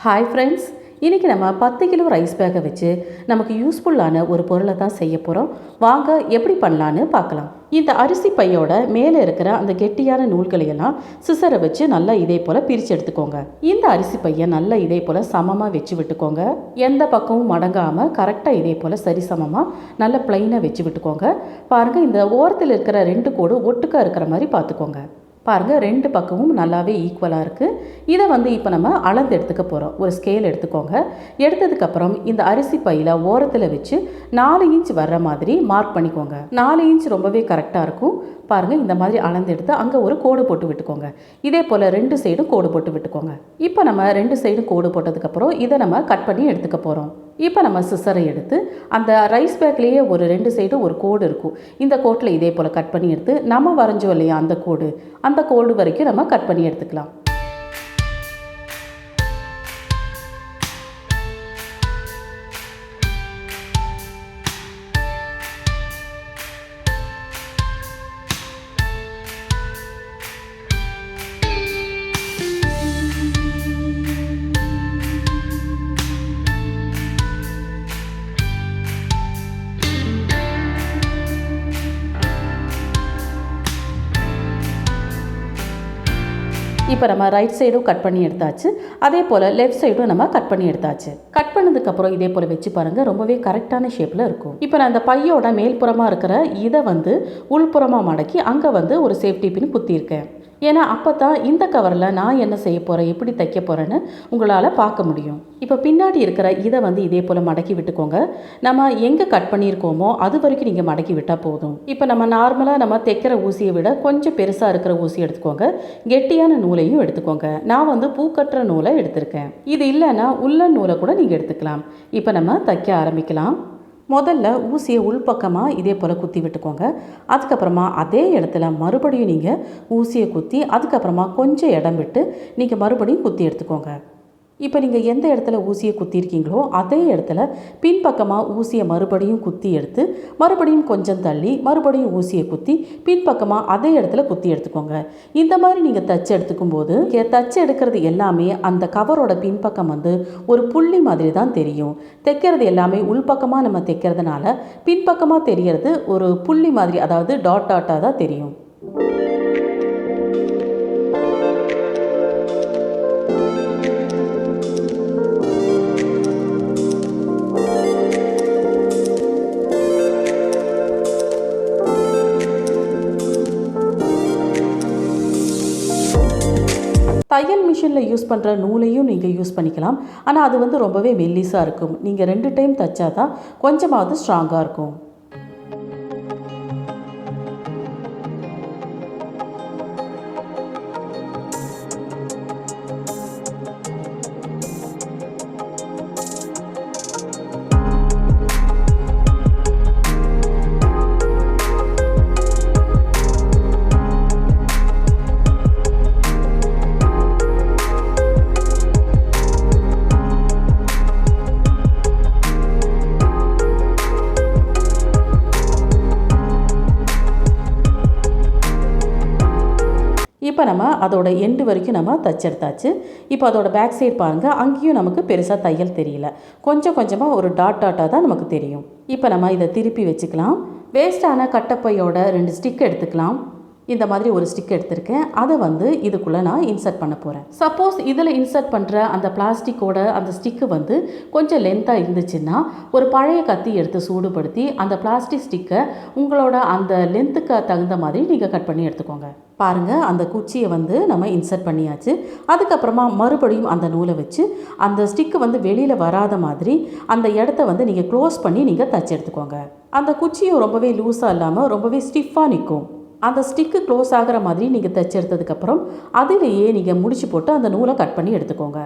Hi friends, இன்றைக்கி நம்ம 10 kilo rice பேக்கை வச்சு நமக்கு யூஸ்ஃபுல்லான ஒரு பொருளை தான் செய்ய போகிறோம். வாங்க எப்படி பண்ணலான்னு பார்க்கலாம். இந்த அரிசி பையோட மேலே இருக்கிற அந்த கெட்டியான நூல்களையெல்லாம் சிசரை வச்சு நல்லா இதே போல் பிரித்து எடுத்துக்கோங்க. இந்த அரிசி பையை நல்லா இதே போல் சமமாக வச்சு விட்டுக்கோங்க. எந்த பக்கமும் மடங்காமல் கரெக்டாக இதே போல் சரி சமமாக நல்லா ப்ளைனாக வச்சு விட்டுக்கோங்க. பாருங்கள், இந்த ஓரத்தில் இருக்கிற 2 கோடு ஒட்டுக்காக இருக்கிற மாதிரி பார்த்துக்கோங்க. பாருங்கள், 2 பக்கமும் நல்லாவே ஈக்குவலாக இருக்குது. இதை இப்போ நம்ம அளந்து எடுத்துக்க போகிறோம். ஒரு ஸ்கேல் எடுத்துக்கோங்க. எடுத்ததுக்கப்புறம் இந்த அரிசி பையில் ஓரத்தில் வச்சு 4 இன்ச் வர்ற மாதிரி மார்க் பண்ணிக்கோங்க. 4 இன்ச் ரொம்பவே கரெக்டாக இருக்கும். பாருங்கள், இந்த மாதிரி அளந்து எடுத்து அங்கே ஒரு கோடு போட்டு விட்டுக்கோங்க. இதே போல் 2 சைடும் கோடு போட்டு விட்டுக்கோங்க. இப்போ நம்ம 2 சைடும் கோடு போட்டதுக்கப்புறம் இதை நம்ம கட் பண்ணி எடுத்துக்க போகிறோம். இப்போ நம்ம சிசரை எடுத்து அந்த ரைஸ் பேக்லேயே ஒரு 2 சைடும் ஒரு கோடு இருக்கும். இந்த கோட்டில் இதே போல் கட் பண்ணி எடுத்து நம்ம வரைஞ்சோம் இல்லையா அந்த கோடு வரைக்கும் நம்ம கட் பண்ணி எடுத்துக்கலாம். இப்போ நம்ம ரைட் சைடும் கட் பண்ணி எடுத்தாச்சு. அதே போல் லெஃப்ட் சைடும் நம்ம கட் பண்ணி எடுத்தாச்சு. கட் பண்ணதுக்கப்புறம் இதே போல் வச்சு பாருங்கள், ரொம்பவே கரெக்டான ஷேப்பில் இருக்கும். இப்போ நான் அந்த பையோட மேல்புறமாக இருக்கிற இதை உள்புறமாக மடக்கி அங்கே ஒரு சேஃப்டி பின் குத்தியிருக்கேன். ஏன்னா அப்போ தான் இந்த கவரில் நான் என்ன செய்ய போகிறேன், எப்படி தைக்க போகிறேன்னு உங்களால் பார்க்க முடியும். இப்போ பின்னாடி இருக்கிற இதை இதே போல் மடக்கி விட்டுக்கோங்க. நம்ம எங்கே கட் பண்ணியிருக்கோமோ அது வரைக்கும் நீங்கள் மடக்கி விட்டால் போதும். இப்போ நம்ம நார்மலாக நம்ம தைக்கிற ஊசியை விட கொஞ்சம் பெருசாக இருக்கிற ஊசி எடுத்துக்கோங்க. கெட்டியான நூலையும் எடுத்துக்கோங்க. நான் பூக்கட்டுற நூலை எடுத்திருக்கேன். இது இல்லைன்னா உள்ளன் நூலை கூட நீங்கள் எடுத்துக்கலாம். இப்போ நம்ம தைக்க ஆரம்பிக்கலாம். முதல்ல ஊசியை உள்பக்கமாக இதே போல் குத்தி விட்டுக்கோங்க. அதுக்கப்புறமா அதே இடத்துல மறுபடியும் நீங்கள் ஊசியை குத்தி அதுக்கப்புறமா கொஞ்சம் இடம் விட்டு நீங்கள் மறுபடியும் குத்தி எடுத்துக்கோங்க. இப்போ நீங்கள் எந்த இடத்துல ஊசியை குத்திருக்கீங்களோ அதே இடத்துல பின்பக்கமாக ஊசியை மறுபடியும் குத்தி எடுத்து மறுபடியும் கொஞ்சம் தள்ளி மறுபடியும் ஊசியை குத்தி பின்பக்கமாக அதே இடத்துல குத்தி எடுத்துக்கோங்க. இந்த மாதிரி நீங்கள் தச்சு எடுத்துக்கும் போது தச்சு எடுக்கிறது எல்லாமே அந்த கவரோட பின்பக்கம் ஒரு புள்ளி மாதிரி தான் தெரியும். தைக்கிறது எல்லாமே உள்பக்கமாக நம்ம தைக்கிறதுனால பின்பக்கமாக தெரியறது ஒரு புள்ளி மாதிரி, அதாவது டாட் டாட்டாக தான் தெரியும். தையல் மிஷினில் யூஸ் பண்ணுற நூலையும் நீங்கள் யூஸ் பண்ணிக்கலாம். ஆனால் அது ரொம்பவே மெல்லிஸாக இருக்கும். நீங்கள் 2 டைம் தைச்சா தான் கொஞ்சமாவது ஸ்ட்ராங்காக இருக்கும். இப்போ நம்ம அதோட எண்டு வரைக்கும் நம்ம தச்செடுத்தாச்சு. இப்போ அதோட பேக் சைடு பாருங்கள், அங்கேயும் நமக்கு பெருசாக தையல் தெரியல. கொஞ்சம் கொஞ்சமாக ஒரு டாட் டாட்டாக தான் நமக்கு தெரியும். இப்போ நம்ம இதை திருப்பி வச்சுக்கலாம். வேஸ்டான கட்டப்பையோட 2 ஸ்டிக் எடுத்துக்கலாம். இந்த மாதிரி ஒரு ஸ்டிக் எடுத்திருக்கேன். அதை இதுக்குள்ளே நான் இன்சர்ட் பண்ண போகிறேன். சப்போஸ் இதில் இன்சர்ட் பண்ணுற அந்த பிளாஸ்டிக்கோட அந்த ஸ்டிக்கு கொஞ்சம் லென்த்தாக இருந்துச்சுன்னா ஒரு பழைய கத்தி எடுத்து சூடுபடுத்தி அந்த பிளாஸ்டிக் ஸ்டிக்கை உங்களோட அந்த லென்த்துக்கு தகுந்த மாதிரி நீங்கள் கட் பண்ணி எடுத்துக்கோங்க. பாருங்கள், அந்த குச்சியை நம்ம இன்சர்ட் பண்ணியாச்சு. அதுக்கப்புறமா மறுபடியும் அந்த நூலை வச்சு அந்த ஸ்டிக்கு வெளியில் வராத மாதிரி அந்த இடத்த நீங்கள் க்ளோஸ் பண்ணி நீங்கள் தச்சு எடுத்துக்கோங்க. அந்த குச்சியும் ரொம்பவே லூஸாக இல்லாமல் ரொம்பவே ஸ்டிஃபாக நிற்கும். அந்த ஸ்டிக்கு க்ளோஸ் ஆகிற மாதிரி நீங்கள் தைச்சி எடுத்ததுக்கப்புறம் அதிலேயே நீங்கள் முடிச்சு போட்டு அந்த நூலை கட் பண்ணி எடுத்துக்கோங்க.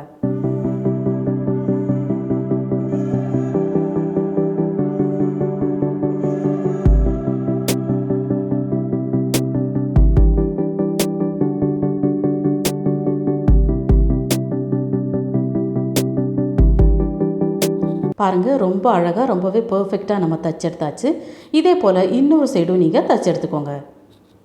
பாருங்கள், ரொம்ப அழகாக ரொம்பவே பர்ஃபெக்டாக நம்ம தச்சு எடுத்தாச்சு. இதே போல் இன்னொரு சைடும் நீங்கள் தச்சு எடுத்துக்கோங்க.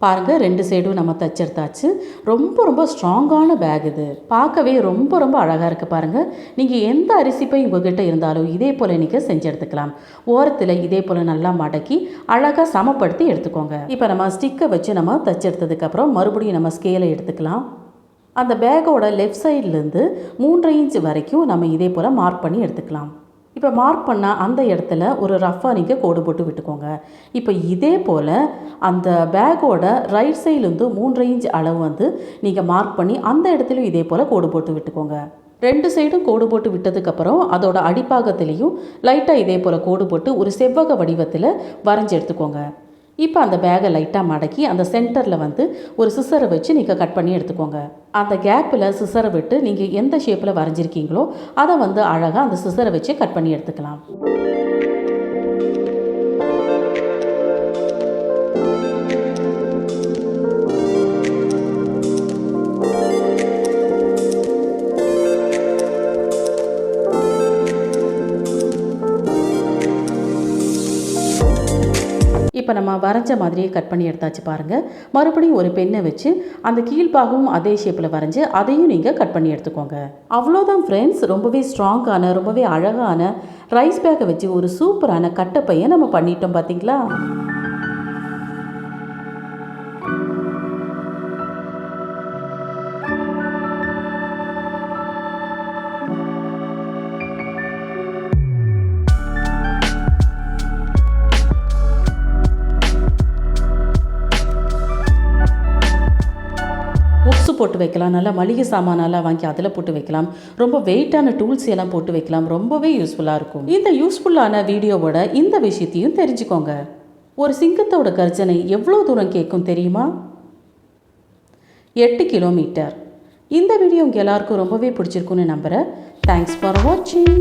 பாருங்கள் 2 சைடும் நம்ம தைச்செடுத்தாச்சு. ரொம்ப ரொம்ப ஸ்ட்ராங்கான பேக் இது. பார்க்கவே ரொம்ப ரொம்ப அழகாக இருக்குது பாருங்கள். நீங்கள் எந்த அரிசி பை உங்ககிட்ட இருந்தாலும் இதே போல் நீங்கள் செஞ்சு எடுத்துக்கலாம். ஓரத்தில் இதே போல் நல்லா மடக்கி அழகாக சமப்படுத்தி எடுத்துக்கோங்க. இப்போ நம்ம ஸ்டிக்கை வச்சு நம்ம தைச்செடுத்ததுக்கப்புறம் மறுபடியும் நம்ம ஸ்கேலை எடுத்துக்கலாம். அந்த பேக்கோட லெஃப்ட் சைட்லேருந்து 3.5 இன்ச் வரைக்கும் நம்ம இதே போல் மார்க் பண்ணி எடுத்துக்கலாம். இப்போ மார்க் பண்ணால் அந்த இடத்துல ஒரு ரஃப்பாக நீங்கள் கோடு போட்டு விட்டுக்கோங்க. இப்போ இதே போல் அந்த பேக்கோட ரைட் சைட்லேருந்து 3.5 இன்ச் அளவு வந்து நீங்கள் மார்க் பண்ணி அந்த இடத்துலையும் இதே போல் கோடு போட்டு விட்டுக்கோங்க. 2 சைடும் கோடு போட்டு விட்டதுக்கப்புறம் அதோட அடிப்பாகத்துலேயும் லைட்டாக இதே போல் கோடு போட்டு ஒரு செவ்வக வடிவத்தில் வரைஞ்சி எடுத்துக்கோங்க. இப்போ அந்த பேக்கை லைட்டாக மடக்கி அந்த சென்டரில் வந்து ஒரு சிசரை வச்சு நீங்கள் கட் பண்ணி எடுத்துக்கோங்க. அந்த கேப்பில் சிசரை விட்டு நீங்கள் எந்த ஷேப்பில் வரைஞ்சிருக்கீங்களோ அதை வந்து அழகாக அந்த சிசரை வச்சு கட் பண்ணி எடுத்துக்கலாம். இப்போ நம்ம வரைஞ்ச மாதிரியே கட் பண்ணி எடுத்தாச்சு பாருங்கள். மறுபடியும் ஒரு பெண்ணை வச்சு அந்த கீழ்பாகவும் அதே ஷேப்பில் வரைஞ்சி அதையும் நீங்கள் கட் பண்ணி எடுத்துக்கோங்க. அவ்வளோதான் ஃப்ரெண்ட்ஸ், ரொம்பவே ஸ்ட்ராங்கான ரொம்பவே அழகான ரைஸ் பேக்கை வச்சு ஒரு சூப்பரான கட்டைப்பையை நம்ம பண்ணிட்டோம் பார்த்தீங்களா? புக்ஸு போட்டு வைக்கலாம், நல்லா மளிகை சாமானெல்லாம் வாங்கி அதில் போட்டு வைக்கலாம், ரொம்ப வெயிட்டான டூல்ஸ் எல்லாம் போட்டு வைக்கலாம். ரொம்பவே யூஸ்ஃபுல்லாக இருக்கும். இந்த யூஸ்ஃபுல்லான வீடியோவோட இந்த விஷயத்தையும் தெரிஞ்சுக்கோங்க. ஒரு சிங்கத்தோட கர்ஜனை எவ்வளோ தூரம் கேட்கும் தெரியுமா? 8 கிலோமீட்டர். இந்த வீடியோ உங்கள் எல்லாருக்கும் ரொம்பவே பிடிச்சிருக்குன்னு நம்புகிறேன். தேங்க்ஸ் ஃபார் வாட்சிங்.